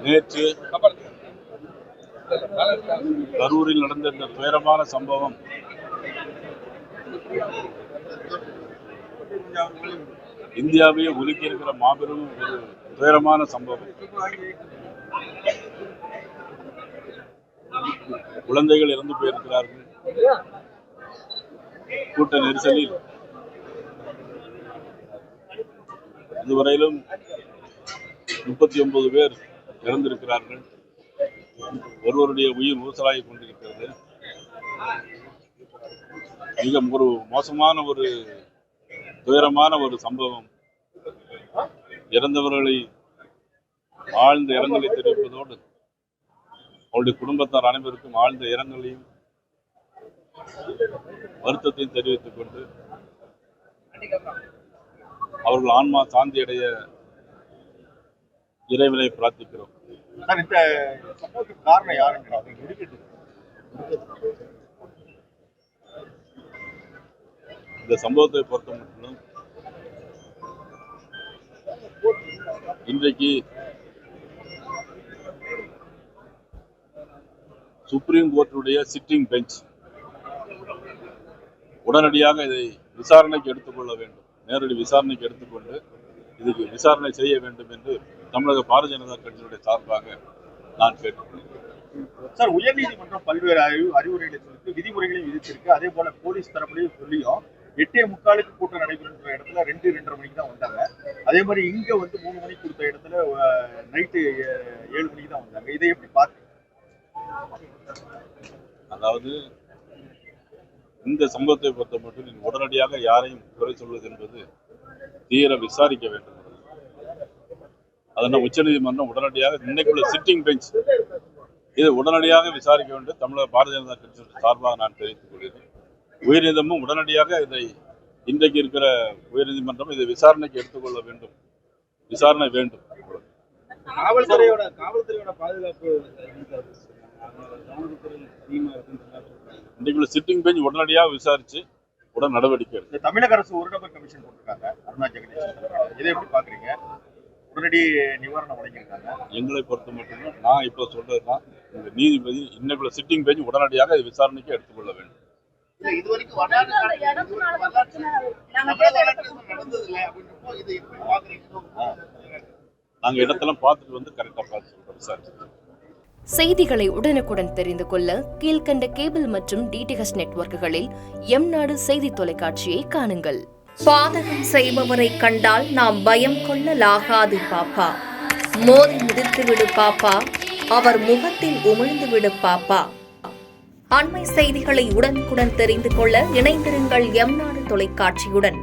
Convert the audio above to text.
நேற்று கரூரில் நடந்த இந்த துயரமான சம்பவம் இந்தியாவையே உலுக்கி இருக்கிற மாபெரும் ஒரு துயரமான சம்பவம். குழந்தைகள் இறந்து போயிருக்கிறார்கள். கூட்ட நெரிசலில் இதுவரையிலும் 39 பேர் இறந்திருக்கிறார்கள். ஒருவருடைய உயிர் ஊசலாகி கொண்டிருக்கிறது. மிக ஒரு மோசமான ஒரு துயரமான ஒரு சம்பவம். இறந்தவர்களை ஆழ்ந்த இரங்கலை தெரிவிப்பதோடு அவருடைய குடும்பத்தார் அனைவருக்கும் ஆழ்ந்த இரங்கலையும் வருத்தத்தையும் தெரிவித்துக் கொண்டு அவர்கள் ஆன்மா சாந்தி அடைய இறைவனை பிரார்த்திக்கிறோம். இந்த சம்பவத்தை பொறுத்த மட்டும் இன்றைக்கு சுப்ரீம் கோர்ட்டுடைய சிட்டிங் பெஞ்ச் உடனடியாக இதை விசாரணைக்கு எடுத்துக்கொள்ள வேண்டும். நேரடி விசாரணைக்கு எடுத்துக்கொண்டு இதுக்கு விசாரணை செய்ய வேண்டும் என்று தமிழக பாரதிய ஜனதா கட்சியினுடைய சார்பாக நான் கேட்டுக்கொள்கிறேன். சார், உயர்நீதிமன்றம் பல்வேறு அறிவுரைகளை சொல்லி விதிமுறைகளை விதிச்சிருக்கு. அதே போல போலீஸ் தரப்புலையும் சொல்லியும் 8:45 கூட்டம் நடைபெறுகிற இடத்துல 2-2:30 மணிக்கு தான் வந்தாங்க. அதே மாதிரி இங்க 3 மணிக்கு கொடுத்த இடத்துல நைட்டு 7 மணிக்கு தான் வந்தாங்க. இதை எப்படி பார்த்து? அதாவது இந்த சம்பவத்தை பொறுத்த மட்டும் உடனடியாக யாரையும் குறை சொல்வது என்பது தீர விசாரிக்க வேண்டும். அதனால் உச்சநீதிமன்றம் உடனடியாக இன்னைக்குள்ள சிட்டிங் பெஞ்ச் இதை உடனடியாக விசாரிக்க வேண்டும். தமிழக பாரதிய ஜனதா கட்சியின் சார்பாக நான் தெரிவித்துக் கொள்கிறேன். உயர்நீதிமன்றம் உடனடியாக இதை இன்றைக்கு இருக்கிற உயர்நீதிமன்றம் இதை விசாரணைக்கு எடுத்துக்கொள்ள வேண்டும். விசாரணை வேண்டும். காவல்துறையோட பாதுகாப்பு இன்றைக்குள்ள சிட்டிங் பெஞ்ச் உடனடியாக விசாரிச்சு உடன் நடவடிக்கை எடுக்கும். தமிழக அரசு ஒரு நபர் கமிஷன் போட்டிருக்காங்க. அருணா ஜெகதீஷ், இதை எப்படி பாக்குறீங்க? உடனடி நிவாரணம் வழங்கியிருக்காங்க. எங்களை பொறுத்த மட்டும் நான் இப்ப சொல்றதுதான், இந்த நீதிபதி இன்னைக்குள்ள சிட்டிங் பெஞ்ச் உடனடியாக விசாரணைக்கு எடுத்துக்கொள்ள வேண்டும். நாங்க இடத்தெல்லாம் பார்த்துட்டு வந்து கரெக்டா பார்த்து சொல்றோம். விசாரிச்சு செய்திகளை உடனுக்குடன் தெரிந்து கொள்ள கீழ்கண்ட கேபிள் மற்றும் டிடிஹெச் நெட்வொர்க்குகளில் எம்நாடு செய்தி தொலைக்காட்சியை காணுங்கள். பாதகம் செய்பவரை கண்டால் நாம் பயம் கொள்ளலாகாது பாப்பா. மோதி மிதித்து விடு பாப்பா, அவர் முகத்தில் உமிழ்ந்து விடு பாப்பா. அண்மை செய்திகளை உடனுக்குடன் தெரிந்து கொள்ள இணைந்திருங்கள் எம்நாடு தொலைக்காட்சியுடன்.